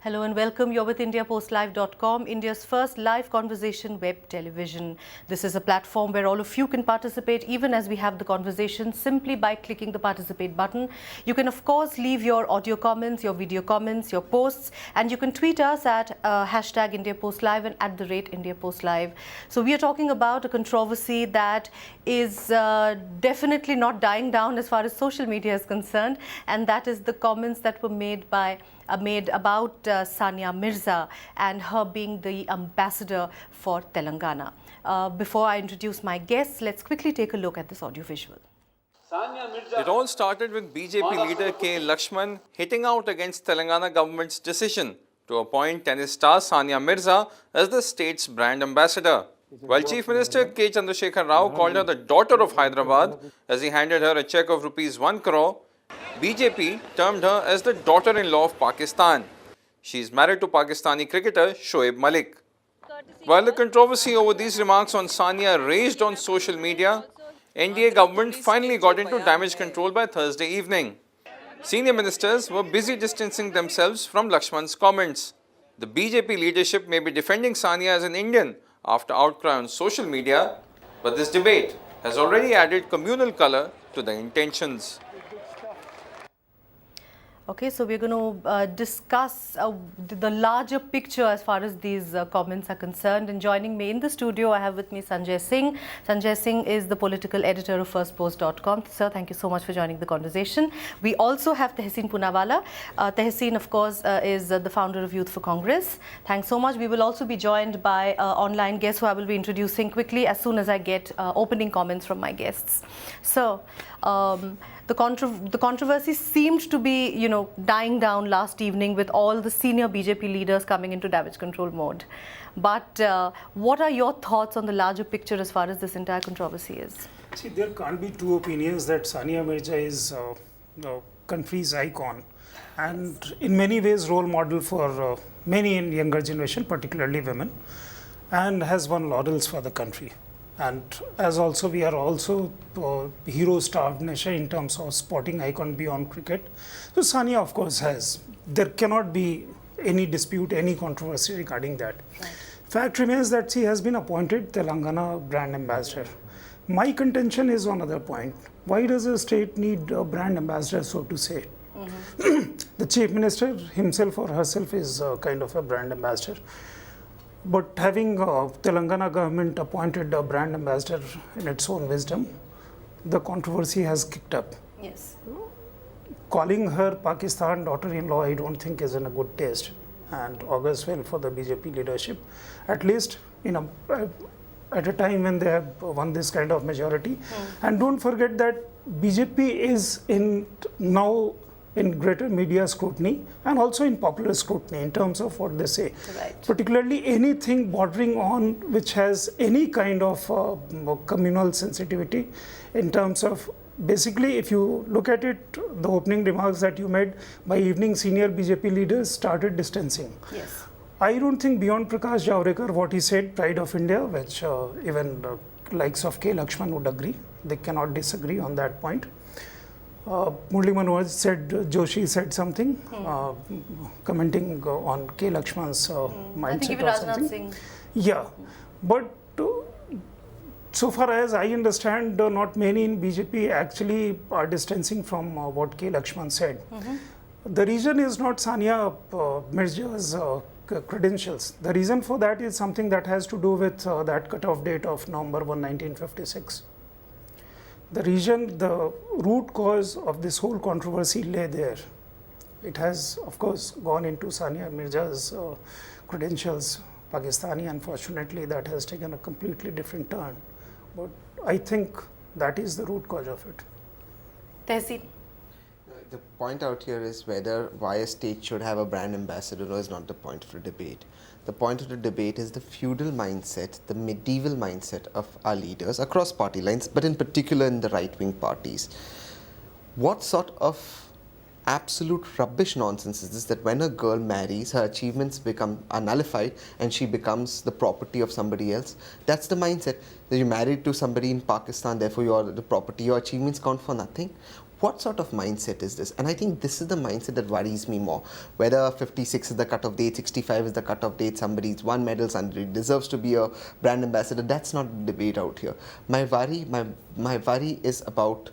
Hello and welcome. You're with IndiaPostLive.com, India's first live conversation web television. This is a platform where all of you can participate even as we have the conversation simply by clicking the participate button. You can of course leave your audio comments, your video comments, your posts, and you can tweet us at hashtag IndiaPostLive and at @IndiaPostLive. So we are talking about a controversy that is definitely not dying down as far as social media is concerned, and that is the comments that were made about Sania Mirza and her being the ambassador for Telangana. Before I introduce my guests, let's quickly take a look at this audiovisual. It all started with BJP leader K. Lakshman hitting out against Telangana government's decision to appoint tennis star Sania Mirza as the state's brand ambassador. While Chief Minister K. Chandrasekhar Rao called her the daughter of Hyderabad as he handed her a cheque of ₹1 crore, BJP termed her as the daughter-in-law of Pakistan. She is married to Pakistani cricketer Shoaib Malik. While the controversy over these remarks on Sania raged on social media, NDA government finally got into damage control by Thursday evening. Senior ministers were busy distancing themselves from Lakshman's comments. The BJP leadership may be defending Sania as an Indian after outcry on social media, but this debate has already added communal color to the intentions. Okay, so we're going to discuss the larger picture as far as these comments are concerned. And joining me in the studio, I have with me Sanjay Singh. Sanjay Singh is the political editor of firstpost.com. Sir, thank you so much for joining the conversation. We also have Tehseen Poonawala. Tehseen, of course, is the founder of Youth for Congress. Thanks so much. We will also be joined by online guests who I will be introducing quickly as soon as I get opening comments from my guests. So, the controversy seemed to be, dying down last evening with all the senior BJP leaders coming into damage control mode. But what are your thoughts on the larger picture as far as this entire controversy is? See, there can't be two opinions that Sania Mirza is the country's icon and in many ways role model for many in younger generation, particularly women, and has won laurels for the country. And as also we are also hero-starved nation in terms of sporting icon beyond cricket. So Sania of course has. There cannot be any dispute, any controversy regarding that. Right. Fact remains that she has been appointed Telangana brand ambassador. My contention is on another point. Why does a state need a brand ambassador, so to say? Mm-hmm. The chief minister himself or herself is kind of a brand ambassador. But having Telangana government appointed a brand ambassador in its own wisdom, the controversy has kicked up. Yes. Calling her Pakistan daughter-in-law, I don't think is in a good taste and augurs well for the BJP leadership, at least at a time when they have won this kind of majority. And don't forget that BJP is now in greater media scrutiny and also in popular scrutiny in terms of what they say. Right. Particularly anything bordering on which has any kind of communal sensitivity in terms of, basically if you look at it, the opening remarks that you made, by evening senior BJP leaders started distancing. Yes. I don't think beyond Prakash Javadekar, what he said, pride of India, which even likes of K. Lakshman would agree. They cannot disagree on that point. Murli Manohar said, Joshi said something, commenting on K. Lakshman's mindset or something. Yeah, but so far as I understand, not many in BJP actually are distancing from what K. Lakshman said. The reason is not Sania Mirza's credentials. The reason for that is something that has to do with that cutoff date of November 1, 1956. The root cause of this whole controversy lay there. It has, of course, gone into Sania Mirza's credentials. Pakistani, unfortunately, that has taken a completely different turn. But I think that is the root cause of it. Tehseen. The point out here is why a state should have a brand ambassador is not the point of the debate. The point of the debate is the feudal mindset, the medieval mindset of our leaders across party lines, but in particular in the right-wing parties. What sort of absolute rubbish nonsense is this, that when a girl marries, her achievements are nullified and she becomes the property of somebody else? That's the mindset, that you're married to somebody in Pakistan, therefore you're the property, your achievements count for nothing. what sort of mindset is this? And I think this is the mindset that worries me more. Whether 56 is the cutoff date, 65 is the cutoff date, somebody's won medals and deserves to be a brand ambassador, that's not the debate out here. My worry is about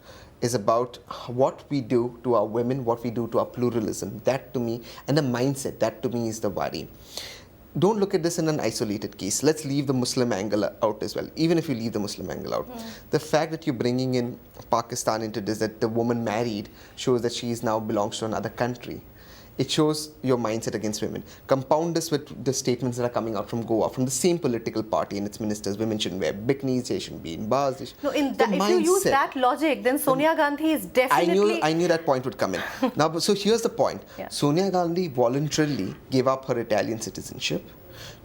what we do to our women, what we do to our pluralism. That to me, and the mindset, that to me is the worry. Don't look at this in an isolated case. Let's leave the Muslim angle out as well. Even if you leave the Muslim angle out, the fact that you're bringing in Pakistan into this, that the woman married, shows that she now belongs to another country. It shows your mindset against women. Compound this with the statements that are coming out from Goa, from the same political party and its ministers. Women shouldn't wear bikinis, they shouldn't be in bars. No, if you use that logic, then Sonia Gandhi is definitely... I knew that point would come in. Now, so here's the point. Yeah. Sonia Gandhi voluntarily gave up her Italian citizenship.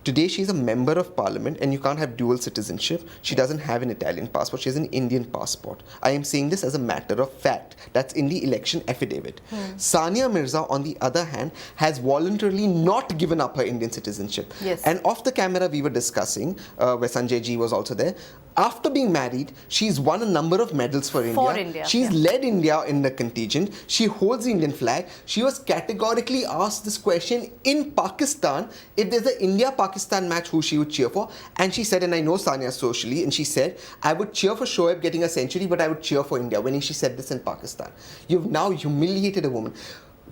Today she's a member of parliament and you can't have dual citizenship. She doesn't have an Italian passport, she has an Indian passport. I am saying this as a matter of fact. That's in the election affidavit. Sania Mirza, on the other hand, has voluntarily not given up her Indian citizenship. Yes. And off the camera we were discussing, where Sanjay ji was also there, after being married, she's won a number of medals for India. She's led India in the contingent. She holds the Indian flag. She was categorically asked this question in Pakistan, if there's an India-Pakistan match, who she would cheer for. And she said, and I know Sania socially, and she said, I would cheer for Shoaib getting a century, but I would cheer for India, when she said this in Pakistan. You've now humiliated a woman.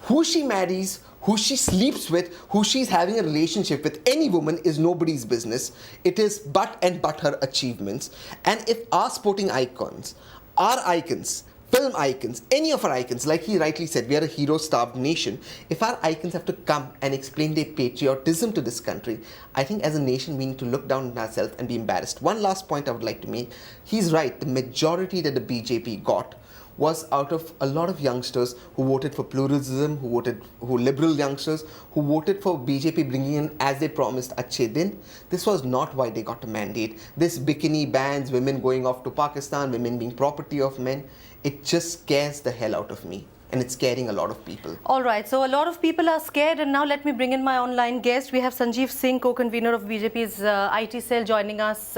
Who she marries, who she sleeps with, who she's having a relationship with, any woman is nobody's business. It is but her achievements. And if our sporting icons, our icons, film icons, any of our icons, like he rightly said, we are a hero-starved nation. If our icons have to come and explain their patriotism to this country, I think as a nation we need to look down on ourselves and be embarrassed. One last point I would like to make. He's right, the majority that the BJP got was out of a lot of youngsters who voted for pluralism, who liberal youngsters, who voted for BJP bringing in, as they promised, Achhe Din. This was not why they got a mandate. This bikini bans, women going off to Pakistan, women being property of men, it just scares the hell out of me. And it's scaring a lot of people. All right, so a lot of people are scared, and now let me bring in my online guest. We have Sanjeev Singh, co-convener of BJP's IT cell, joining us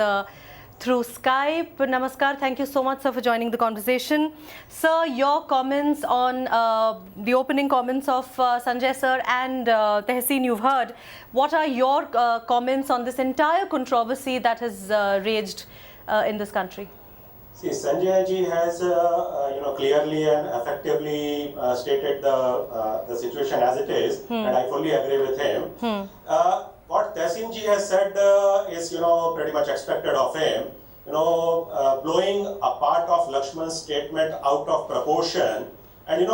through Skype. Namaskar. Thank you so much, sir, for joining the conversation. Sir, your comments on the opening comments of Sanjay sir and Tehseen you've heard. What are your comments on this entire controversy that has raged in this country? See, Sanjay ji has clearly and effectively stated the situation as it is, and I fully agree with him. What Tehseen ji has said is, pretty much expected of him. Blowing a part of Lakshman's statement out of proportion, and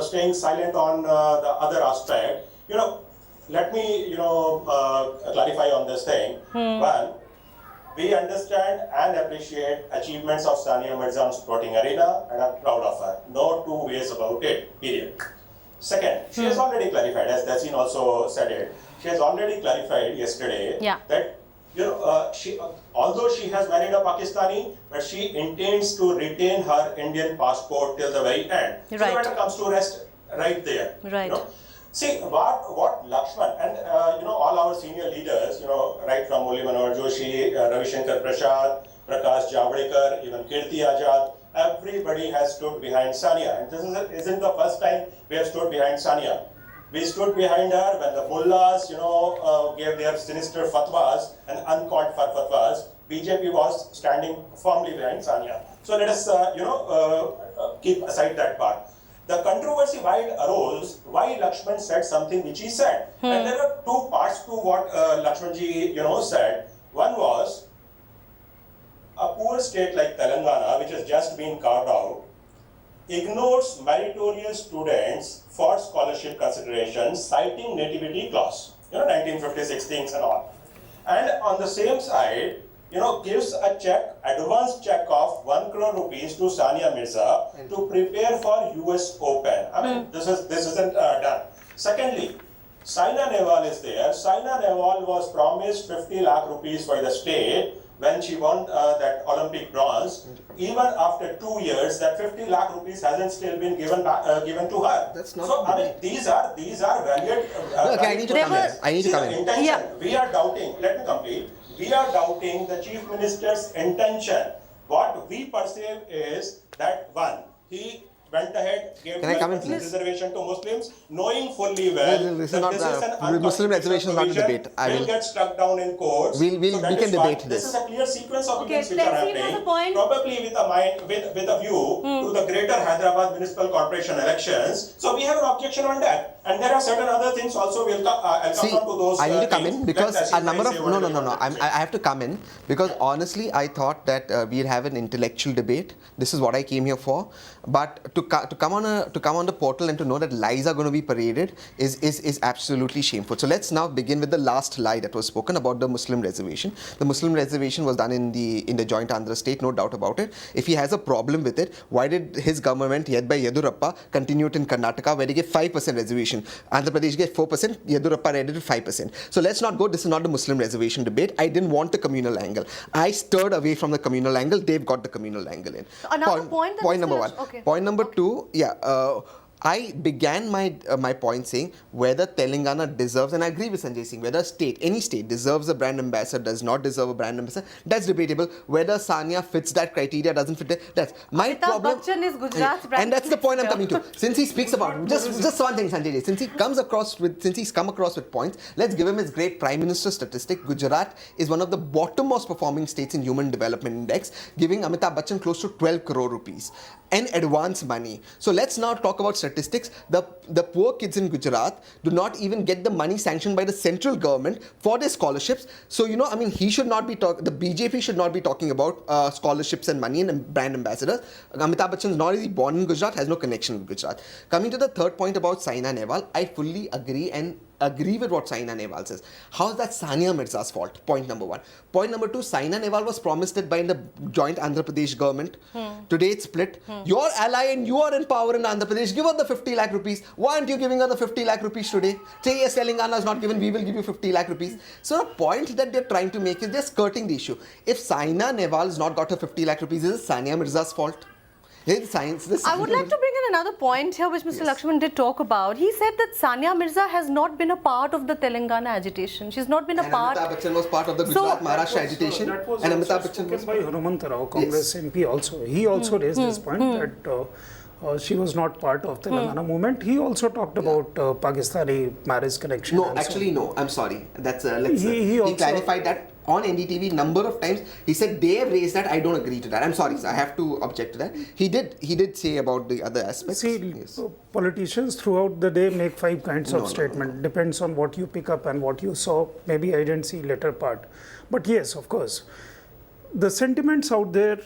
staying silent on the other aspect. Let me clarify on this thing. One, we understand and appreciate achievements of Sania Mirza in sporting arena and are proud of her. No two ways about it. Period. Second, she has already clarified, as Tehseen also said it. She has already clarified yesterday that although she has married a Pakistani, but she intends to retain her Indian passport till the very end. So the matter comes to rest right there. Right. See what Lakshman and all our senior leaders, right from Murli Manohar Joshi, Ravi Shankar Prasad, Prakash Javadekar, even Kirti Ajad, everybody has stood behind Sania, and this isn't the first time we have stood behind Sania. We stood behind her when the mullahs, gave their sinister fatwas and uncalled for fatwas. BJP was standing firmly behind Sania. So let us, keep aside that part. The controversy why it arose, why Lakshman said something which he said. And there are two parts to what Lakshman ji, said. One was, a poor state like Telangana, which has just been carved out, ignores meritorious students for scholarship considerations, citing nativity clause, 1956 things and all. And on the same side, gives a check, advance check of 1 crore rupees to Sania Mirza to prepare for US Open. I mean, this isn't done. Secondly, Saina Nehwal is there. Saina Nehwal was promised 50 lakh rupees for the state when she won that Olympic bronze. Even after 2 years, that 50 lakh rupees hasn't still been given to her. That's not. So I mean, these are valued. Okay, I need to come in. I need to come in. Intention. We are doubting. Let me complete. We are doubting the Chief Minister's intention. What we perceive is that one, he went ahead, gave Can I come in, 12% please? reservation to Muslims, knowing fully well This is that not this is an Muslim reservation is not a unconstitutional debate. provision, will get struck down in courts. We That can is why debate this is a clear sequence of Okay, events which are Tehseen has a happening, point. probably with a view to the greater Hyderabad Municipal Corporation elections. So we have an objection on that. And there are certain other things also. I'll See, come on to those. I need to come things. in because Let a Tehseen number Bhai of say no. whatever he wanted to say. I have to come in because honestly, I thought that we'd have an intellectual debate. This is what I came here for. But to come on the portal and to know that lies are going to be paraded is absolutely shameful. So let's now begin with the last lie that was spoken about the Muslim reservation. The Muslim reservation was done in the joint Andhra state, no doubt about it. If he has a problem with it, why did his government, led by Yedurappa, continue it in Karnataka where they gave 5% reservation? Andhra Pradesh gave 4%, Yedurappa added 5%. So let's not go, this is not the Muslim reservation debate. I didn't want the communal angle. I stirred away from the communal angle, they've got the communal angle in. Another point that Point Mr. number one. Okay. Point number two, I began my point saying whether Telangana deserves, and I agree with Sanjay Singh, whether any state deserves a brand ambassador, does not deserve a brand ambassador, that's debatable. Whether Sania fits that criteria, doesn't fit it, that's my Amitabh problem. Bachchan is Gujarat's brand And that's the point I'm ambassador. coming to. Since he speaks about just one thing, Sanjay, since he's come across with points, let's give him his great Prime Minister statistic. Gujarat is one of the bottom-most performing states in Human Development Index, giving Amitabh Bachchan close to 12 crore rupees and advance money. So let's now talk about statistics. The poor kids in Gujarat do not even get the money sanctioned by the central government for their scholarships. So he should not be the BJP should not be talking about scholarships and money and brand ambassadors. Amitabh Bachchan is not born in Gujarat, has no connection with Gujarat. Coming to the third point about Saina Nehwal, I fully agree with what Saina Nehwal says. How is that Sania Mirza's fault? Point number one. Point number two, Saina Nehwal was promised it by the joint Andhra Pradesh government. Today it's split. Your ally and you are in power in Andhra Pradesh. Give her the 50 lakh rupees. Why aren't you giving her the 50 lakh rupees today? Say yes, Telangana is not given, we will give you 50 lakh rupees. So the point that they're trying to make is they're skirting the issue. If Saina Nehwal has not got her 50 lakh rupees, is it Sania Mirza's fault? I would like to bring in another point here which Mr. Lakshman did talk about. He said that Sania Mirza has not been a part of the Telangana agitation. She's not been a part. Amitabh Bachchan was part of the Gujarat Maharashtra agitation. That was And also Amitabh Bachchan was spoken by Hanumanta Rao, Congress MP also. He also raised this point that she was not part of Telangana movement. He also talked about Pakistani marriage connection. No, and so actually on. no. I'm sorry. That's He also clarified that on NDTV number of times. He said they have raised that. I don't agree to that. I'm sorry, sir. I have to object to that. He did say about the other aspects. See, Yes. politicians throughout the day make 5 kinds No, of no, statement. Depends on what you pick up and what you saw. Maybe I didn't see later part. But yes, of course. The sentiments out there,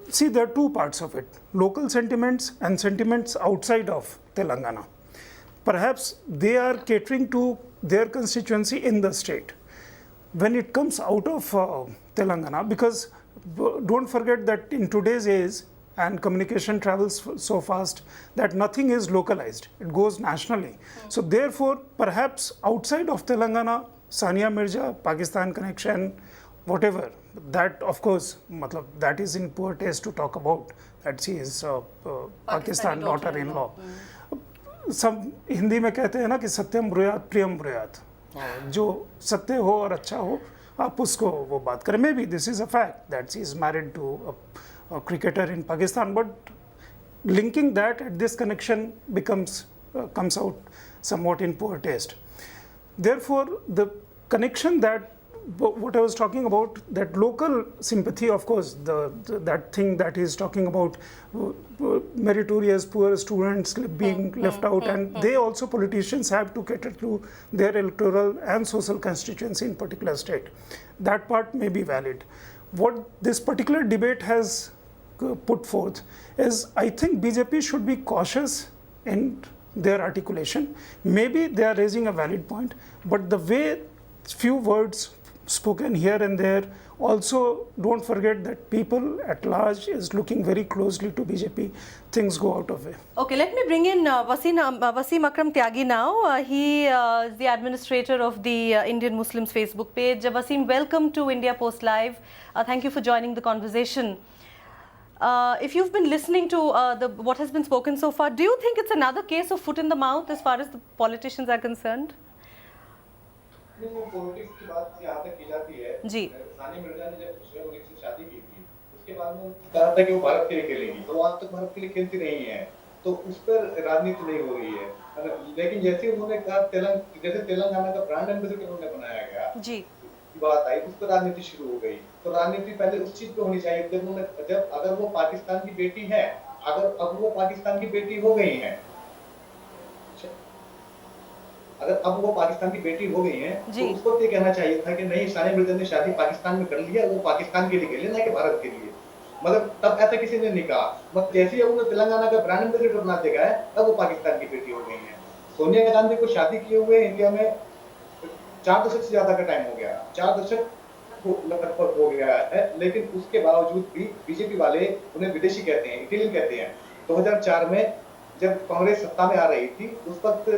see, there are two parts of it. Local sentiments and sentiments outside of Telangana. Perhaps they are catering to their constituency in the state. When it comes out of Telangana, because don't forget that in today's age, and communication travels so fast that nothing is localized. It goes nationally. So therefore, perhaps outside of Telangana, Sania Mirza, Pakistan connection, whatever, that of course, that is in poor taste to talk about, that she is Pakistan daughter-in-law. सब हिंदी में कहते हैं ना कि सत्यम ब्रूयात प्रियम ब्रूयात, जो सत्य हो और अच्छा हो आप उसको वो बात करें. May be this is a fact that she is married to a cricketer in Pakistan, but linking that at this connection comes out somewhat in poor taste. Therefore, the connection that what I was talking about, that local sympathy, of course, that thing that he's talking about, meritorious poor students being left out, and they also, politicians have to cater to their electoral and social constituency in particular state. That part may be valid. What this particular debate has put forth is, I think BJP should be cautious in their articulation. Maybe they are raising a valid point, but the way few words spoken here and there, also don't forget that people at large is looking very closely to BJP. Things go out of way. Okay, let me bring in Wasim Akram Tyagi now. He is the administrator of the Indian Muslims Facebook page. Wasim, welcome to India Post Live. Thank you for joining the conversation. If you've been listening to what has been spoken so far, do you think it's another case of foot in the mouth as far as the politicians are concerned? Politics की बात यहाँ तक की जाती है जी. सानिया मिर्जा ने जब दूसरे मुल्क से शादी की थी, उसके बाद में कहा था कि वो भारत के लिए खेलेंगी, तो आज तक भारत के लिए खेलती रही हैं. तो उस पर राजनीति नहीं हो रही है ना? लेकिन जैसे उन्होंने कहा जैसे तेलंगाना का ब्रांड एम्बेसडर उन्होंने बनाया गया जी की बात आई, उस पर राजनीति शुरू हो गई। तो राजनीति पहले उस चीज पे होनी चाहिए जब अगर वो पाकिस्तान की बेटी है, अगर अब वो पाकिस्तान की बेटी हो गई है, अगर अब वो पाकिस्तान की बेटी हो गई है, तो उसको ये कहना चाहिए था कि नहीं, सानिया मिर्जा ने शादी पाकिस्तान में कर लिया, वो पाकिस्तान के लिए कर लिया, ना कि भारत के लिए। मतलब तब ऐसा किसी ने नहीं कहा। मतलब जैसे ही उन्होंने तेलंगाना का ब्रांड एम्बेसडर बना दिया है, तब वो पाकिस्तान की बेटी हो गई है। सोनिया गांधी को शादी किए हुए इंडिया में 4 दशक से ज्यादा का टाइम हो गया, 4 दशक लगभग हो गया है, लेकिन उसके बावजूद भी बीजेपी वाले उन्हें विदेशी कहते हैं, इटालियन कहते हैं। 2004 में जब कांग्रेस सत्ता में आ रही थी, उस वक्त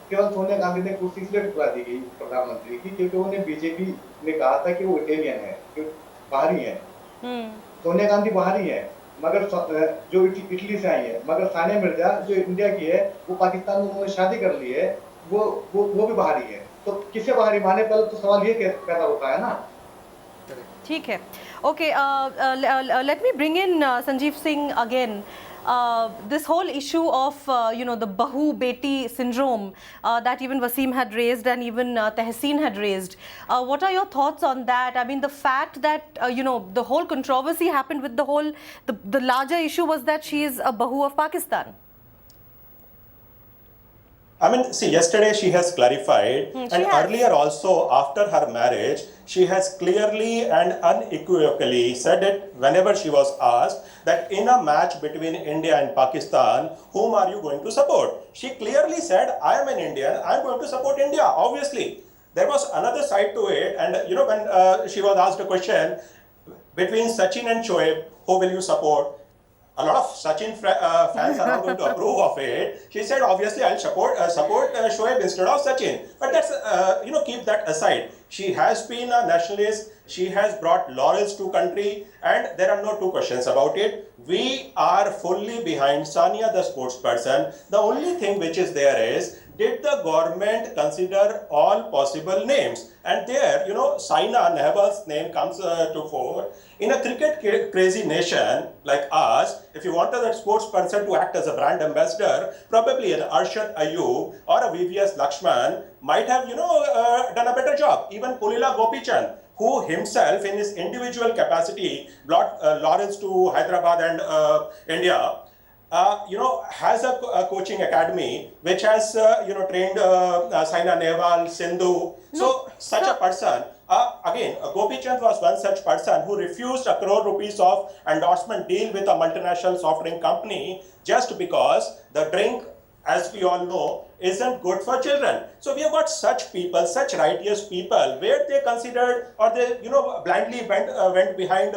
केवल सोनिया गांधी ने कुर्सी इसलिए ठुकरा दी गई प्रधानमंत्री की क्योंकि उन्हें बीजेपी ने कहा था कि वो इटालियन है, बाहरी है। सोनिया गांधी बाहरी है, मगर जो इटली से आई है, मगर सानिया मिर्जा जो इंडिया की है, वो पाकिस्तान में उन्होंने शादी कर ली है, वो भी बाहरी है। तो किसे बाहरी माने, पहले तो सवाल ये पैदा होता है ना। ठीक है, okay, let me bring in Sanjeev Singh again. This whole issue of the Bahu Beti syndrome that even Wasim had raised and even Tehseen had raised. What are your thoughts on that? I mean, the fact that the whole controversy happened with the larger issue was that she is a Bahu of Pakistan. I mean, see, yesterday she has clarified, and earlier also after her marriage, she has clearly and unequivocally said it whenever she was asked that in a match between India and Pakistan, whom are you going to support? She clearly said, I am an Indian, I am going to support India, obviously. There was another side to it, and when she was asked a question, between Sachin and Shoaib, who will you support? A lot of Sachin fans are not going to approve of it. She said, obviously, I'll support Shoaib instead of Sachin. But let's, keep that aside. She has been a nationalist. She has brought laurels to country. And there are no two questions about it. We are fully behind Sania, the sportsperson. The only thing which is there is, did the government consider all possible names? And there, Saina Nehwal's name comes to fore. In a cricket crazy nation like us, if you wanted that sports person to act as a brand ambassador, probably an Arshad Ayub or a VVS Lakshman might have, done a better job. Even Pulila Gopichand, who himself in his individual capacity brought laurels to Hyderabad and India, has a coaching academy which has, trained Saina Nehwal, Sindhu. So such a person, again, Gopi Chand was one such person who refused ₹1 crore of endorsement deal with a multinational soft drink company just because the drink, as we all know, isn't good for children. So we have got such people, such righteous people, where they considered or they, blindly went behind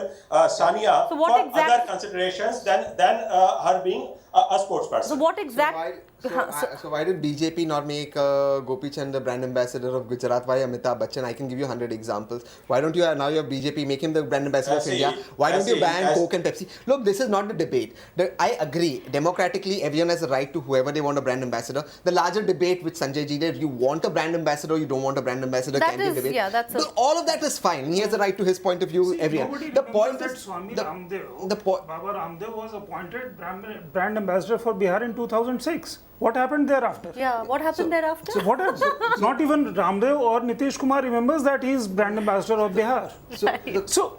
Sania for other considerations than her being a sports person. So what exactly? So why did BJP not make Gopi Chand the brand ambassador of Gujarat? Why Amitabh Bachchan? I can give you 100 examples. Why don't you now you have BJP make him the brand ambassador of India? Why don't you ban Coke and Pepsi? Look, this is not the debate. I agree. Democratically, everyone has a right to whoever they want a brand ambassador. The larger debate which Sanjay ji did, you want a brand ambassador, you don't want a brand ambassador, that is, debate. Yeah, that's all of that is fine. He has a right to his point of view. See, everyone. The point is Swami Ramdev, Baba Ramdev was appointed brand ambassador for Bihar in 2006. What happened thereafter? Yeah, what happened thereafter? So what happened? Not even Ramdev or Nitish Kumar remembers that he is brand ambassador of Bihar. So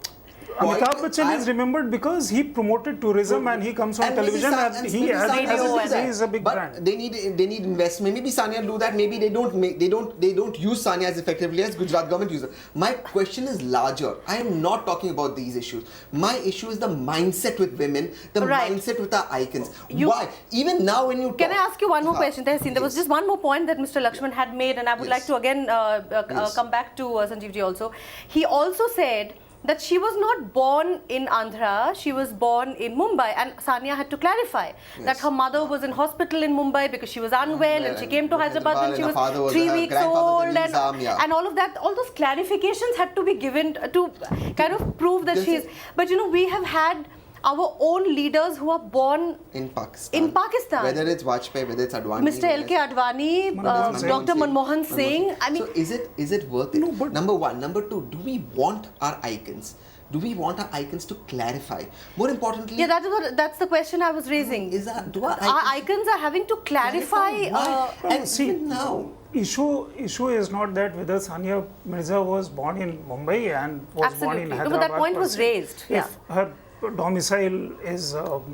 Amitabh Bachchan is remembered because he promoted tourism and he comes on television and he is a big brand. They need investment. Maybe Sania do that. Maybe they don't use Sania as effectively as Gujarat government uses. My question is larger. I am not talking about these issues. My issue is the mindset with women, the mindset with our icons. Why? Even now when you Can I ask you one more question, Tehseen? There was just one more point that Mr. Lakshman had made, and I would like to again come back to Sanjeev ji also. He also said that she was not born in Andhra, she was born in Mumbai, and Sania had to clarify that her mother was in hospital in Mumbai because she was unwell and she came to Hyderabad when she was 3 weeks old and all of that, all those clarifications had to be given to kind of prove that she is, but we have had our own leaders who are born in Pakistan. Whether it's Vajpayee, whether it's Advani. Mr. L.K. Advani, Dr. Manmohan Singh. I mean, so is it worth it? No, but number one. Number two, do we want our icons? Do we want our icons to clarify? More importantly, Yeah, that's the question I was raising. Do our Our icons are having to clarify. why? And see, even now, issue is not that whether Sania Mirza was born in Mumbai and was born in Absolutely. Hyderabad. No, but that point per was se. raised. If Yeah. her domicile is,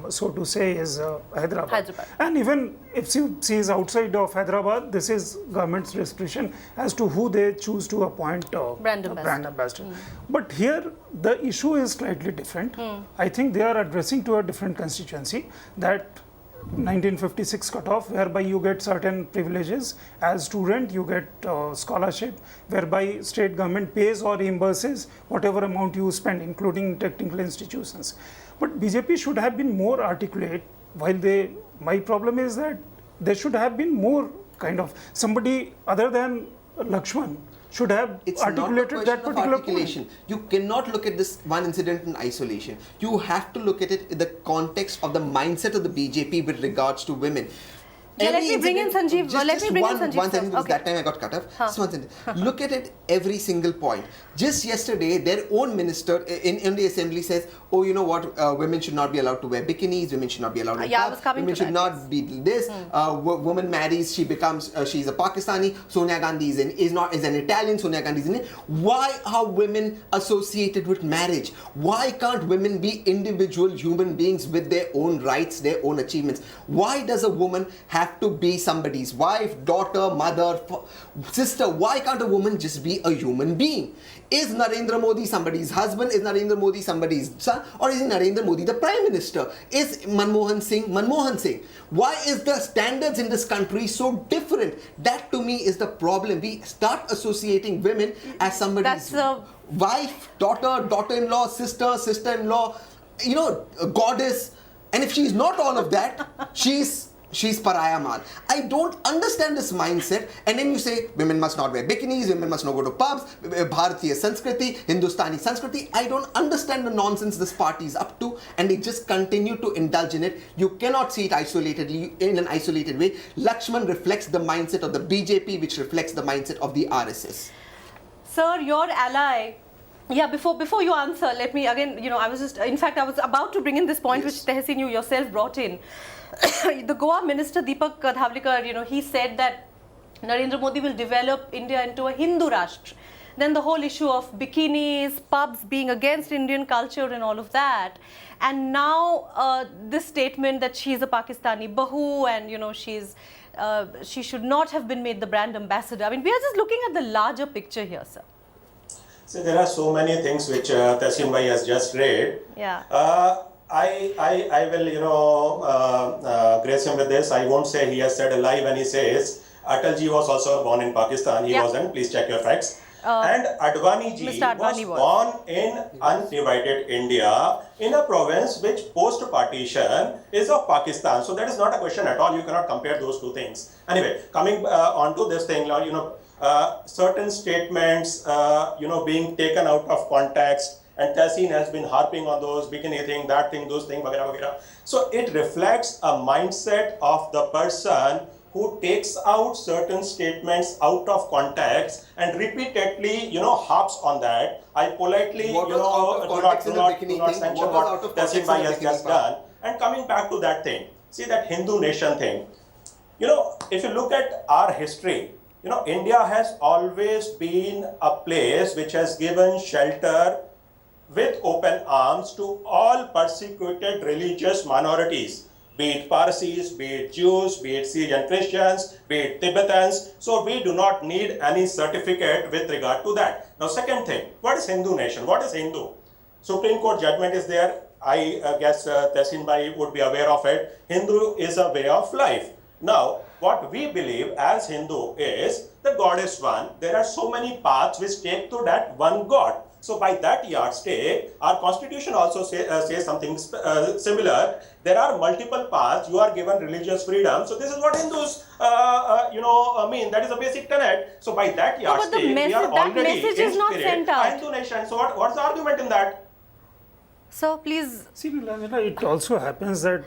so to say, is Hyderabad. Hyderabad. And even if she is outside of Hyderabad, this is government's discretion as to who they choose to appoint Brand a ambassador. brand ambassador. But here the issue is slightly different. I think they are addressing to a different constituency, that 1956 cutoff, whereby you get certain privileges as student, you get scholarship, whereby state government pays or reimburses whatever amount you spend, including technical institutions. But BJP should have been more articulate. My problem is that there should have been more kind of somebody other than Lakshman should have it's articulated not a that question of particular articulation. point. You cannot look at this one incident in isolation. You have to look at it in the context of the mindset of the BJP with regards to women. Yeah, let Every me bring in incident- Sanjeev. just- Let me just bring in one- Sanjeev One first. sentence, because Okay. that time I got cut off. Just one sentence. Look at it, every single point. Just yesterday, their own minister in the assembly says, oh, you know what, women should not be allowed to wear bikinis, women should not be allowed to Yeah, I niqab, was coming women to should that, not be this. Woman marries, she becomes, she's a Pakistani. Sonia Gandhi is an Italian. Sonia Gandhi is Indian. Why are women associated with marriage? Why can't women be individual human beings with their own rights, their own achievements? Why does a woman have to be somebody's wife, daughter, mother, sister? Why can't a woman just be a human being? Is Narendra Modi somebody's husband? Is Narendra Modi somebody's son? Or is Narendra Modi the Prime Minister? Is Manmohan Singh Manmohan Singh? Why is the standards in this country so different? That to me is the problem. We start associating women as somebody's wife, daughter, daughter-in-law, sister, sister-in-law, a goddess. And if she's not all of that, she's pariah mal. I don't understand this mindset. And then you say women must not wear bikinis, women must not go to pubs, Bharatiya Sanskriti, Hindustani Sanskriti. I don't understand the nonsense this party is up to, and they just continue to indulge in it. You cannot see it isolatedly, in an isolated way. Lakshman reflects the mindset of the BJP, which reflects the mindset of the RSS. Sir, your ally. Yeah, before you answer, let me again, I was about to bring in this point, Yes. which Tehsin, you yourself brought in. The Goa Minister Deepak Dhavlikar, he said that Narendra Modi will develop India into a Hindu Rashtra. Then the whole issue of bikinis, pubs being against Indian culture and all of that. And now this statement that she's a Pakistani Bahu and, she should not have been made the brand ambassador. I mean, we are just looking at the larger picture here, sir. So there are so many things which Tehsin Bhai has just read. Yeah. I will, grace him with this. I won't say he has said a lie when he says Atalji was also born in Pakistan. He wasn't. Please check your facts. And Advani ji Mr. Advani was born in undivided India in a province which post-partition is of Pakistan. So that is not a question at all. You cannot compare those two things. Anyway, coming on to this thing, certain statements, being taken out of context, and Tehsin has been harping on those, bikini thing, that thing, those things, vagera, vagera. So it reflects a mindset of the person who takes out certain statements out of context and repeatedly, harps on that. I politely, What was out of context in the bikini do not thing? sanction What was what out of Tehsin context Bhai in the has bikini just part? done. And coming back to that thing, see that Hindu nation thing. If you look at our history, India has always been a place which has given shelter with open arms to all persecuted religious minorities, be it Parsis, be it Jews, be it Syrian Christians, be it Tibetans. So we do not need any certificate with regard to that. Now, second thing, what is Hindu nation? What is Hindu? Supreme Court judgment is there. I guess Tehsin Bhai would be aware of it. Hindu is a way of life. Now, what we believe as Hindu is the God is one. There are so many paths which take to that one God. So by that yardstick, our constitution also says something similar. There are multiple paths. You are given religious freedom. So this is what Hindus, mean. That is a basic tenet. So by that yardstick, we are already message in is not spirit sent out. a Hindu nation. So what's the argument in that? So please. See, it also happens that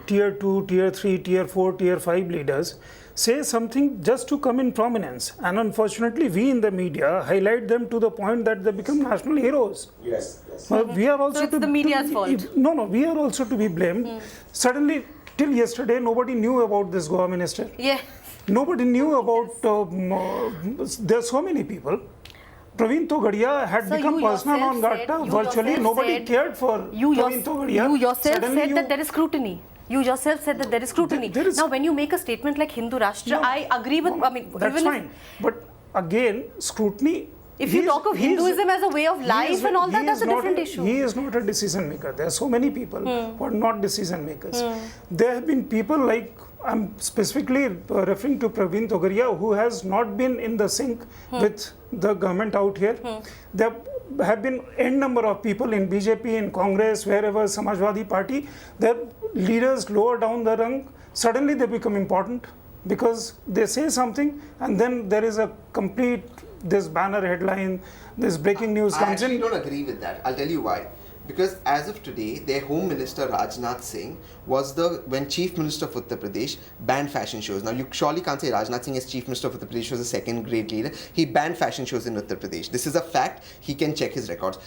tier 2, tier 3, tier 4, tier 5 leaders, say something just to come in prominence. And unfortunately, we in the media highlight them to the point that they become national heroes. Yes, yes. We are also So it's the media's fault. No, we are also to be blamed. Suddenly, till yesterday, nobody knew about this Goa minister. Yeah. Nobody knew about, there are so many people. Praveen Togadia had So become you personal yourself on said- Gata. you Virtually yourself nobody said- cared for Praveen Togadia. You yourself Suddenly said that there is scrutiny. You yourself said that there is scrutiny. There is- Now, when you make a statement like Hindu Rashtra, No, I agree with. no, I mean, that's even fine. But again, scrutiny. if you talk of Hinduism as a way of life and all that, that's a different issue. He is not a decision maker. There are so many people who are not decision makers. There have been people like, I'm specifically referring to Praveen Togaria, who has not been in the sync with the government out here. There have been n number of people in BJP, in Congress, wherever, Samajwadi Party, their leaders lower down the rung, suddenly they become important because they say something and then there is a complete, this banner headline, this breaking news I comes actually in. don't agree with that. I'll tell you why. Because as of today, their Home Minister Rajnath Singh was when Chief Minister of Uttar Pradesh banned fashion shows. Now you surely can't say Rajnath Singh as Chief Minister of Uttar Pradesh was a second grade leader. He banned fashion shows in Uttar Pradesh. This is a fact. He can check his records.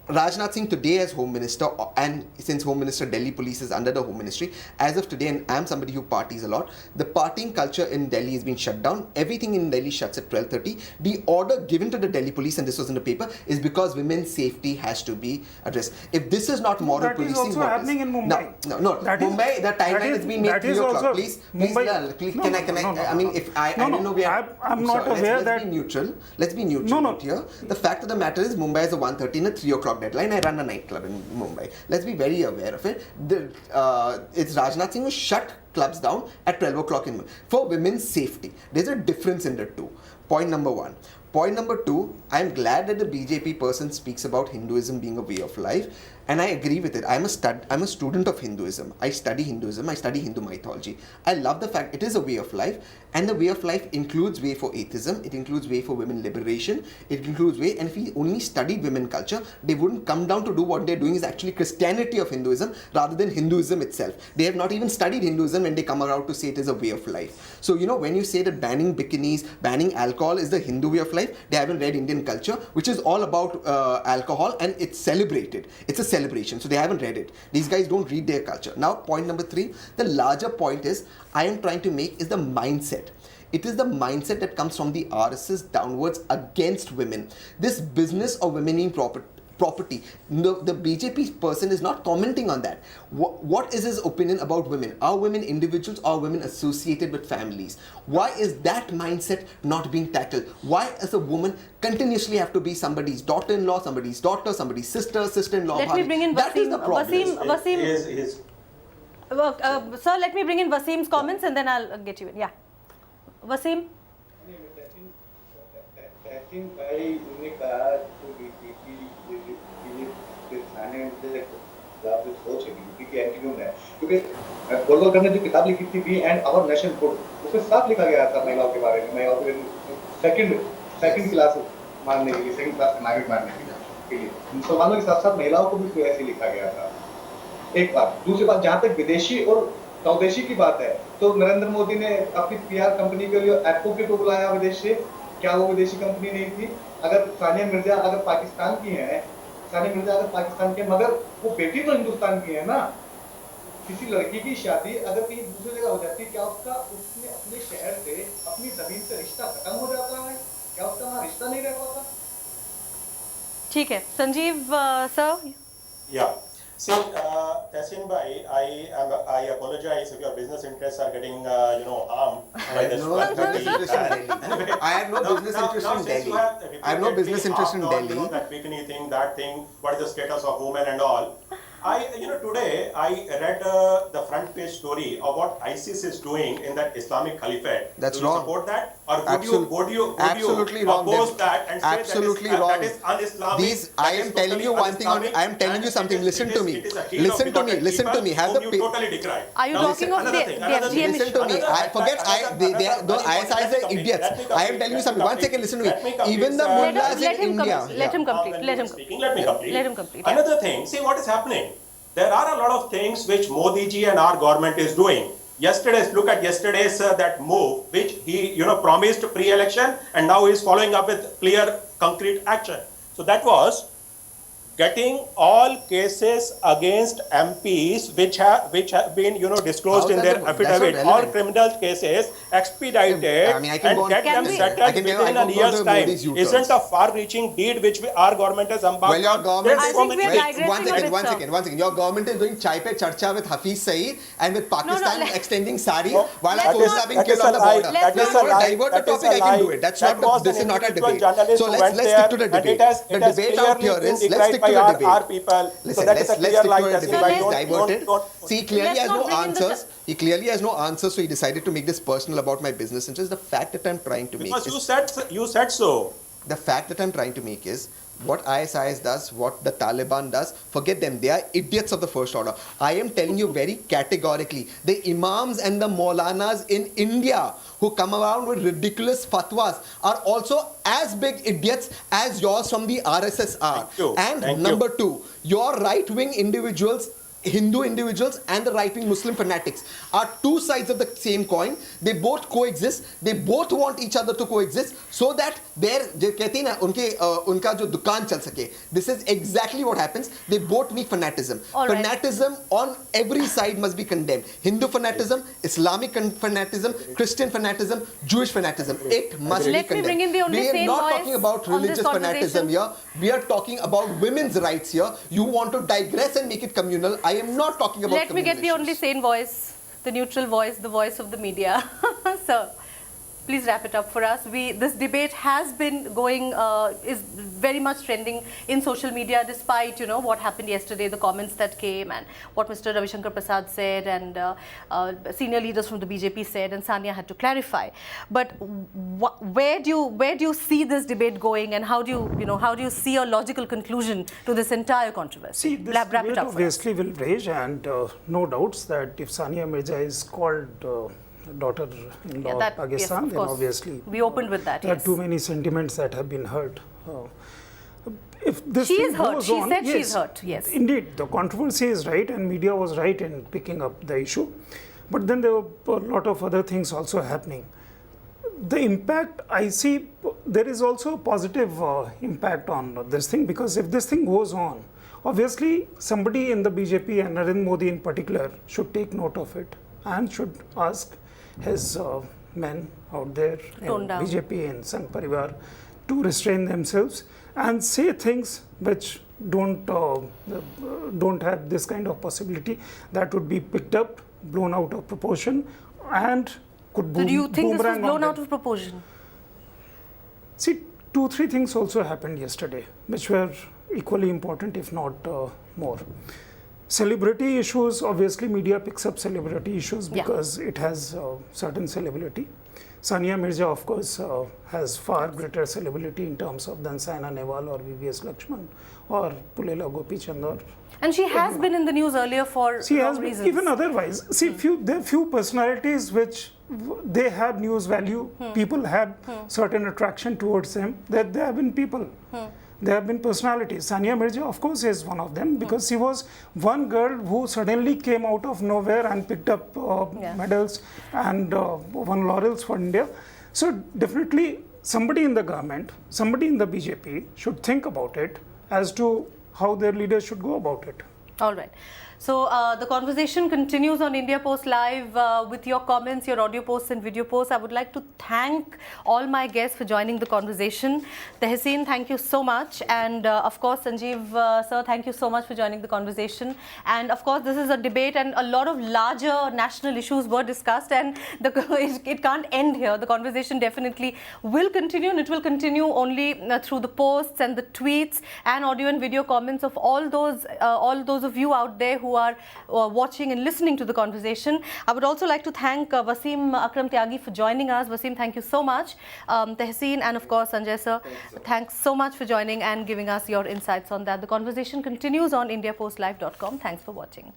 Rajnath Singh today as Home Minister, and since Home Minister, Delhi Police is under the Home Ministry, as of today, and I'm somebody who parties a lot, the partying culture in Delhi is being shut down. Everything in Delhi shuts at 12:30. The order given to the Delhi Police, and this was in the paper, is because women's safety has to be addressed. If this is not moral That is policing, also what happening is? in Mumbai. No. That is- Mumbai, the timeline has been made that 3 is o'clock. also Please, Mumbai- please, No, can no, I? no, no, I mean, if I didn't know we are. I'm not aware let's that. be neutral. Let's be neutral No, no. out here. The fact of the matter is, Mumbai is a 1:30 and a 3 o'clock deadline. I run a nightclub in Mumbai. Let's be very aware of it. It's Rajnath Singh who shut clubs down at 12 o'clock for women's safety. There's a difference in the two. Point number one. Point number two, I'm glad that the BJP person speaks about Hinduism being a way of life, and I agree with it. I'm a student of Hinduism. I study Hinduism. I study Hindu mythology. I love the fact it is a way of life, and the way of life includes way for atheism. It includes way for women liberation. It includes way, and if we only studied women culture, they wouldn't come down to do what they're doing is actually Christianity of Hinduism rather than Hinduism itself. They have not even studied Hinduism when they come around to say it is a way of life. So, when you say that banning bikinis, banning alcohol is the Hindu way of life, they haven't read Indian culture, which is all about alcohol, and it's celebrated. It's a celebration, so they haven't read it. These guys don't read their culture. Now, point number three, the larger point is I am trying to make is the mindset. It is the mindset that comes from the RSS downwards against women. This business of women being property. The BJP person is not commenting on that. What is his opinion about women? Are women individuals? Are women associated with families? Why is that mindset not being tackled? Why as a woman continuously have to be somebody's daughter-in-law, somebody's daughter, somebody's sister-in-law? Let me bring in That is Wasim. the problem. Wasim, sir, let me bring in Wasim's comments and then I'll get you in. Yeah. Wasim? I think उन्होंने कहा तो BJP सोच है UP की एंटीग्यूम है क्योंकि गोलवलकर ने जो किताब लिखी थी we and our nationhood उसमें साफ लिखा गया था महिलाओं के बारे में महिलाओं के सेकंड क्लास मानने के लिए सेकंड क्लास नागरिक मानने के लिए मुसलमानों के साथ साथ महिलाओं को भी ऐसे लिखा गया था। एक बात, दूसरी बात, जहाँ तक विदेशी और स्वदेशी की बात है तो नरेंद्र मोदी ने अपनी पीआर कंपनी के लिए एडवोकेट को बुलाया विदेश से, क्या वो विदेशी कंपनी नहीं थी? अगर सानिया मिर्जा अगर पाकिस्तान की है, सानिया मिर्जा अगर पाकिस्तान की है, मगर वो बेटी तो हिंदुस्तान की है ना। किसी लड़की की शादी अगर कहीं दूसरी जगह हो जाती है, क्या उसने अपने शहर से अपनी जमीन से रिश्ता खत्म हो जाता है? क्या उसका वहाँ रिश्ता नहीं रह पाता? ठीक है, Sanjeev sir. Yeah. So, Tehsin bhai, I apologize if your business interests are getting, harmed by this. I have no business interest in Delhi. I have no business interest in Delhi. That bikini thing, that thing, what is the status of women and all. Today I read the front page story of what ISIS is doing in that Islamic Caliphate. That's Do you wrong. support that? Or would you Absolutely wrong. oppose that and say Absolutely wrong. that is un-Islamic? I am telling you one thing. I am telling you something. Listen to me. Listen to me. Listen to me. Have the totally decry. Are you talking of the FGM Listen to me. Those ISIs are idiots. I am telling you something. 1 second, listen to me. Even the mullahs in India. Let him complete. Let me complete. Yeah. Another thing, see what is happening. There are a lot of things which Modi ji and our government is doing. look at yesterday's that move, which he promised pre-election, and now he is following up with clear, concrete action. So that was getting all cases against MPs which have been disclosed in their affidavit, all criminal cases expedited, I mean, I can go on, and get them settled within a year's time. Isn't a far-reaching deed which our government has embarked on? Well, your government I think we are digressing a bit, one sir. second. Your government is doing chai pe charcha with Hafiz Saeed and with Pakistan extending sari while our soldiers are being killed on the border. Let's Let's not not divert the topic. I can do it. This is not a debate. So let's stick to the debate. The debate out here is, let's stick to the debate. Our people. Listen, So that let's is a stick clear to line. a debate. He's diverted. See, clearly Let's has not no bring in the answers. He clearly has no answers, so he decided to make this personal about my business interests. The fact that I'm trying to make Because is, you said so. the fact that I'm trying to make is, what ISIS does, what the Taliban does, forget them. They are idiots of the first order. I am telling you very categorically, the imams and the maulanas in India who come around with ridiculous fatwas are also as big idiots as yours from the RSS are. Thank you. And Thank number two, your right-wing individuals, Hindu individuals and the right-wing Muslim fanatics are two sides of the same coin. They both coexist. They both want each other to coexist so that their कहते हैं ना उनका जो दुकान चल सके. This is exactly what happens. They both need fanatism. All right. Fanatism on every side must be condemned. Hindu fanatism, Islamic fanatism, Christian fanatism, Jewish fanatism. It must be Let me condemned. bring in the only We are sane not voice talking about on this religious fanatism conversation. here. We are talking about women's rights here. You want to digress and make it communal. I am not talking about Let me get the communal only issues. sane voice, the neutral voice, the voice of the media. Sir, please wrap it up for us. This debate has been going, is very much trending in social media, despite what happened yesterday, the comments that came, and what Mr. Ravi Shankar Prasad said, and senior leaders from the BJP said, and Sania had to clarify. But where do you see this debate going, and how do you see a logical conclusion to this entire controversy? See, this Wrap it debate up for us. obviously will rage, and no doubts that if Sania Mirza is called daughter-in-law Yeah, of Pakistan, yes, of then course. obviously We opened with that, there yes. are too many sentiments that have been hurt. If this She thing is hurt. goes She on, said yes, she's hurt, yes. Indeed, the controversy is right, and media was right in picking up the issue. But then there were a lot of other things also happening. The impact I see, there is also a positive impact on this thing, because if this thing goes on, obviously somebody in the BJP and Narendra Modi in particular should take note of it and should ask his men out there in Tone down. BJP and Sangh Parivar to restrain themselves and say things which don't have this kind of possibility that would be picked up, blown out of proportion, and could So do you think this was boomerang on blown them. out of proportion? See, 2-3 things also happened yesterday, which were equally important, if not more. Celebrity issues, obviously media picks up celebrity issues Yeah. because it has certain celebrity. Sania Mirza, of course, has far greater celebrity in terms of than Saina Nehwal or VVS Lakshman or Pulela Gopichand or And she has been in the news earlier for she wrong has been, reasons. even otherwise. See, there are few personalities which they have news value. People have certain attraction towards them. That there have been people. There have been personalities. Sania Mirza, of course, is one of them because she was one girl who suddenly came out of nowhere and picked up medals and won laurels for India. So definitely somebody in the government, somebody in the BJP should think about it as to how their leaders should go about it. All right. So the conversation continues on India Post Live with your comments, your audio posts and video posts. I would like to thank all my guests for joining the conversation. Tehseen, thank you so much. And of course, Sanjeev, sir, thank you so much for joining the conversation. And of course, this is a debate and a lot of larger national issues were discussed, and it can't end here. The conversation definitely will continue, and it will continue only through the posts and the tweets and audio and video comments of all those of you out there who are watching and listening to the conversation. I would also like to thank Wasim Akram Tyagi for joining us. Wasim, thank you so much. Tehseen and of course Sanjay sir, thanks so much for joining and giving us your insights on that. The conversation continues on IndiaPostLive.com. Thanks for watching.